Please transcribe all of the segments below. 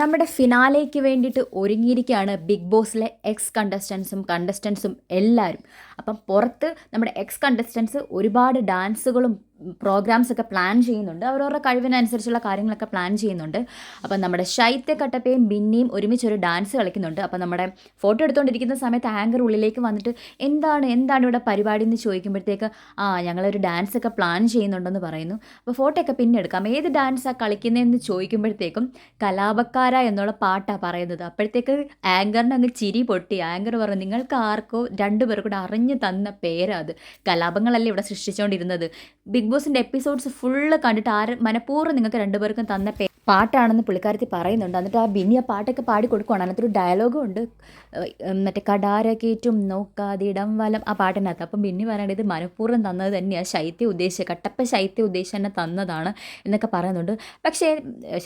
നമ്മുടെ ഫിനാലേക്ക് വേണ്ടിയിട്ട് ഒരുങ്ങിയിരിക്കുകയാണ് ബിഗ് ബോസിലെ കണ്ടസ്റ്റൻസും എല്ലാവരും. അപ്പം പുറത്ത് നമ്മുടെ കണ്ടസ്റ്റൻസ് ഒരുപാട് ഡാൻസുകളും പ്രോഗ്രാംസ് ഒക്കെ പ്ലാൻ ചെയ്യുന്നുണ്ട്. അവരവരുടെ കഴിവിനനുസരിച്ചുള്ള കാര്യങ്ങളൊക്കെ പ്ലാൻ ചെയ്യുന്നുണ്ട്. അപ്പം നമ്മുടെ ശൈത്യ കട്ടപ്പയും ബിന്നിയും ഒരുമിച്ചൊരു ഡാൻസ് കളിക്കുന്നുണ്ട്. അപ്പം നമ്മുടെ ഫോട്ടോ എടുത്തുകൊണ്ടിരിക്കുന്ന സമയത്ത് ആങ്കർ ഉള്ളിലേക്ക് വന്നിട്ട് എന്താണ് ഇവിടെ പരിപാടി എന്ന് ചോദിക്കുമ്പോഴത്തേക്ക് ഞങ്ങളൊരു ഡാൻസ് ഒക്കെ പ്ലാൻ ചെയ്യുന്നുണ്ടെന്ന് പറയുന്നു. അപ്പോൾ ഫോട്ടോ ഒക്കെ പിന്നെ എടുക്കാം, ഏത് ഡാൻസാണ് കളിക്കുന്നതെന്ന് ചോദിക്കുമ്പോഴത്തേക്കും കലാപക്കാര എന്നുള്ള പാട്ടാണ് പറയുന്നത്. അപ്പോഴത്തേക്ക് ആങ്കറിന് അങ്ങ് ചിരി പൊട്ടി. ആങ്കർ പറഞ്ഞു, നിങ്ങൾക്ക് ആർക്കോ രണ്ടുപേർ കൂടെ അറിഞ്ഞു തന്ന പേരാ അത്, കലാപങ്ങളല്ലേ ഇവിടെ സൃഷ്ടിച്ചുകൊണ്ടിരുന്നത്. ബിഗ് ബോസിൻ്റെ എപ്പിസോഡ്സ് ഫുള്ള് കണ്ടിട്ട് മനഃപൂർവ്വം നിങ്ങൾക്ക് രണ്ടുപേർക്കും തന്ന പാട്ടാണെന്ന് പുള്ളിക്കാരത്തി പറയുന്നുണ്ട്. എന്നിട്ട് ആ ബിന്നി ആ പാട്ടൊക്കെ പാടി കൊടുക്കുവാണ്. അതിനകത്തൊരു ഡയലോഗും ഉണ്ട്, മറ്റേ കടാര കയറ്റും നോക്കാതിടം വലം, ആ പാട്ടിനകത്ത്. അപ്പം ബിന്നി പറയേണ്ടത് ഇത് മനഃപൂർവ്വം തന്നത് തന്നെയാണ്, കട്ടപ്പ ശൈത്യ ഉദ്ദേശിച്ച് തന്നെ തന്നതാണ് എന്നൊക്കെ പറയുന്നുണ്ട്. പക്ഷേ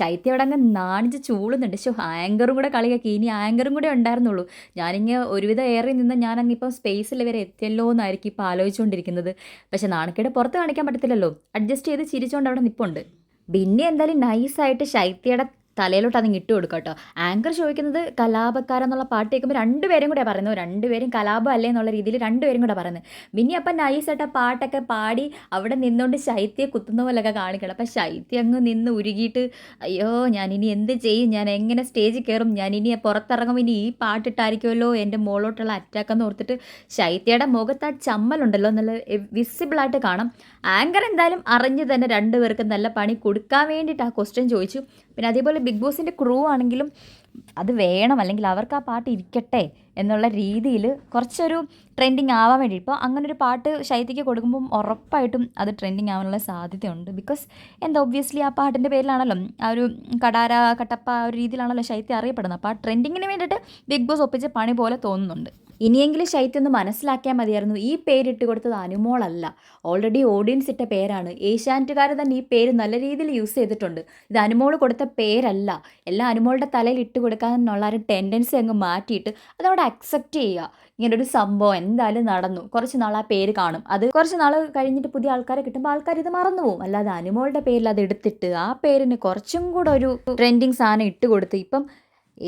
ശൈത്യ അവിടെ അങ്ങ് നാണിച്ച് ചൂളുന്നുണ്ട്. ആങ്കറും കൂടെ കളിയാക്കി, ഇനി ആങ്കറും കൂടെ ഉണ്ടായിരുന്നുള്ളൂ, ഞാനിങ്ങനെ ഒരുവിധം ഏറി നിന്ന് ഞാനങ്ങിപ്പം സ്പേസിൽ വരെ എത്തിയല്ലോ എന്നായിരിക്കും ഇപ്പോൾ ആലോചിച്ചുകൊണ്ടിരിക്കുന്നത്. പക്ഷേ നാണക്കേട് പുറത്ത് കാണിക്കാൻ പറ്റത്തില്ലല്ലോ, അഡ്ജസ്റ്റ് ചെയ്ത് ചിരിച്ചുകൊണ്ട് അവിടെ നിൽപ്പുണ്ട്. പിന്നെ എന്തായാലും നൈസായിട്ട് ശൈത്യയുടെ തലയിലോട്ട് അതിങ്ങ് ഇട്ട് കൊടുക്കുക കേട്ടോ. ആങ്കർ ചോദിക്കുന്നത് കലാപക്കാരെന്നുള്ള പാട്ട് കേൾക്കുമ്പോൾ രണ്ടുപേരും കൂടെ പറയുന്നു, രണ്ടുപേരും കലാപം അല്ലേ എന്നുള്ള രീതിയിൽ രണ്ടുപേരും കൂടെ പറയുന്നത്. പിന്നെ അപ്പം നൈസായിട്ട് പാട്ടൊക്കെ പാടി അവിടെ നിന്നുകൊണ്ട് ശൈത്യം കുത്തുന്ന പോലെയൊക്കെ കാണിക്കണം. അപ്പം ശൈത്യം അങ്ങ് നിന്ന് ഉരുകിയിട്ട് അയ്യോ ഞാനിനി എന്ത് ചെയ്യും, ഞാൻ എങ്ങനെ സ്റ്റേജിൽ കയറും, ഞാനിനി പുറത്തിറങ്ങും, ഇനി ഈ പാട്ടിട്ടായിരിക്കുമല്ലോ എൻ്റെ മോളോട്ടുള്ള അറ്റാക്കെന്ന് ഓർത്തിട്ട് ശൈത്യയുടെ മുഖത്ത് ആ ചമ്മലുണ്ടല്ലോ നല്ല വിസിബിളായിട്ട് കാണാം. ആങ്കർ എന്തായാലും അറിഞ്ഞ് തന്നെ രണ്ടുപേർക്കും നല്ല പണി കൊടുക്കാൻ വേണ്ടിയിട്ട് ആ ക്വസ്റ്റ്യൻ ചോദിച്ചു. പിന്നെ അതേപോലെ ബിഗ് ബോസിൻ്റെ ക്രൂ ആണെങ്കിലും അത് വേണം, അല്ലെങ്കിൽ അവർക്ക് ആ പാട്ട് ഇരിക്കട്ടെ എന്നുള്ള രീതിയിൽ കുറച്ചൊരു ട്രെൻഡിങ് ആവാൻ വേണ്ടി. ഇപ്പോൾ അങ്ങനൊരു പാട്ട് ശൈത്യയ്ക്ക് കൊടുക്കുമ്പം ഉറപ്പായിട്ടും അത് ട്രെൻഡിങ് ആവാനുള്ള സാധ്യതയുണ്ട്. ബിക്കോസ് എന്താ ഒബ്വിയസ്ലി ആ പാട്ടിൻ്റെ പേരിലാണല്ലോ, ആ ഒരു കട്ടപ്പ ആ ഒരു രീതിയിലാണല്ലോ ശൈത്യം അറിയപ്പെടുന്നത്. അപ്പോൾ ആ ട്രെൻഡിങ്ങിന് വേണ്ടിയിട്ട് ബിഗ് ബോസ് ഒപ്പിച്ച പണി പോലെ തോന്നുന്നുണ്ട്. ഇനിയെങ്കിലും ശൈത്യം ഒന്ന് മനസ്സിലാക്കിയാൽ മതിയായിരുന്നു, ഈ പേരിട്ട് കൊടുത്തത് അനുമോളല്ല, ഓൾറെഡി ഓഡിയൻസ് ഇട്ട പേരാണ്. ഏഷ്യാനെറ്റുകാർ തന്നെ ഈ പേര് നല്ല രീതിയിൽ യൂസ് ചെയ്തിട്ടുണ്ട്. ഇത് അനുമോൾ കൊടുത്ത പേരല്ല, എല്ലാം അനുമോളുടെ തലയിൽ ഇട്ട് കൊടുക്കാനുള്ള ഒരു ടെൻഡൻസി അങ്ങ് മാറ്റിയിട്ട് അതവിടെ അക്സെപ്റ്റ് ചെയ്യുക. ഇങ്ങനൊരു സംഭവം എന്തായാലും നടന്നു, കുറച്ച് നാൾ ആ പേര് കാണും, അത് കുറച്ച് നാൾ കഴിഞ്ഞിട്ട് പുതിയ ആൾക്കാരെ കിട്ടുമ്പോൾ ആൾക്കാർ ഇത് മറന്നു പോകും. അല്ലാതെ അനുമോളുടെ പേരിൽ അത് എടുത്തിട്ട് ആ പേരിന് കുറച്ചും കൂടെ ഒരു ട്രെൻഡിങ് സാധനം ഇട്ട് കൊടുത്ത് ഇപ്പം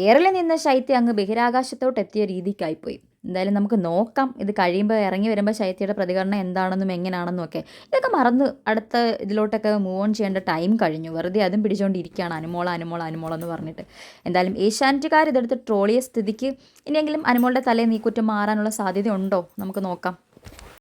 ഏറിൽ നിന്ന് ശൈത്യം അങ്ങ് ബഹിരാകാശത്തോട്ട് എത്തിയ രീതിക്കായിപ്പോയി. എന്തായാലും നമുക്ക് നോക്കാം, ഇത് കഴിയുമ്പോൾ ഇറങ്ങി വരുമ്പോൾ ശൈത്യയുടെ പ്രതികരണം എന്താണെന്നും എങ്ങനെയാണെന്നും ഒക്കെ. ഇതൊക്കെ മറന്ന് അടുത്ത ഇതിലോട്ടൊക്കെ മൂവ് ഓൺ ചെയ്യേണ്ട ടൈം കഴിഞ്ഞു. വെറുതെ അതും പിടിച്ചുകൊണ്ടിരിക്കുകയാണ് അനുമോളെന്ന് പറഞ്ഞിട്ട്. എന്തായാലും ഏഷ്യാനെറ്റുകാർ ഇതെടുത്ത് ട്രോളിയ സ്ഥിതിക്ക് ഇനിയെങ്കിലും അനുമോളുടെ തലയിൽ നീക്കുറ്റം മാറാനുള്ള സാധ്യത ഉണ്ടോ, നമുക്ക് നോക്കാം.